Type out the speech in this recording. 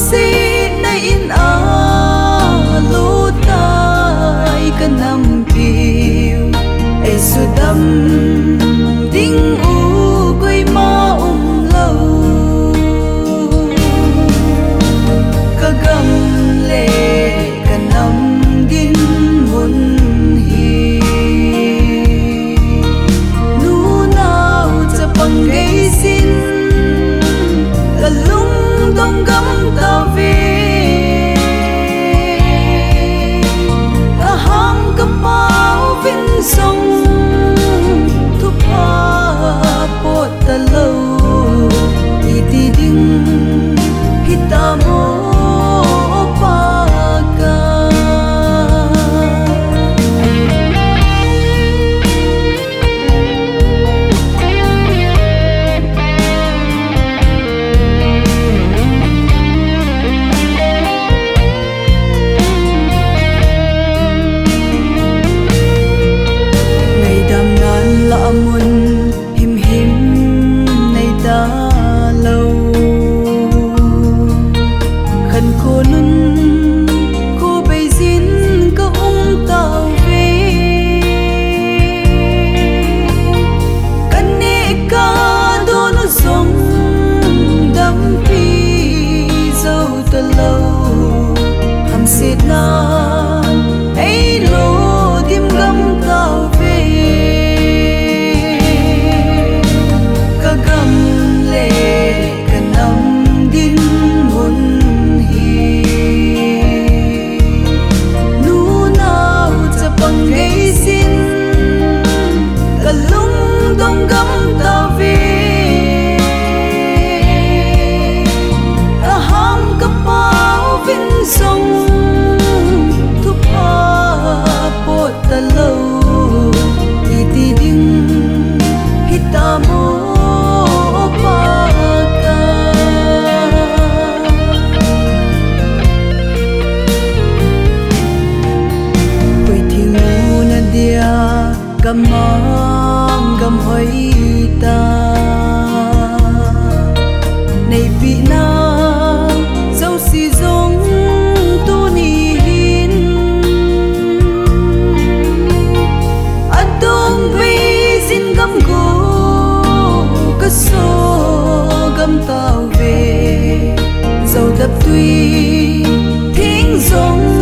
si nay in a lu tai ka nam piu e su dam ding u koi ma lâu ka gam le ka nam din mun hi nu nao cha pang gay sin ka lung dong gam ta ve ka ham ka pau vin song thu pa pot ta lâu iti ding hita mo pa ka ngày đam nan la mun him him nay ta lâu khăn khô nun khô bay xin có tàu về căn nê ca đô nó sống đắm pi dâu ta lâu hầm xịt na ấy lô tim găm tàu về ka gam le ka nam din mun hi nu nao cha pang gay sin ka lung dong gam ta ve ka ham ka pau vin song thu pa pot ta lâu iti ding hita mo pa ka quay thiêng nu na dia gam mang gam hoi ta nay vị na dấu si giống tu ni hin adong vi xin gam go ka so gam tao về dầu đập tuy thính giống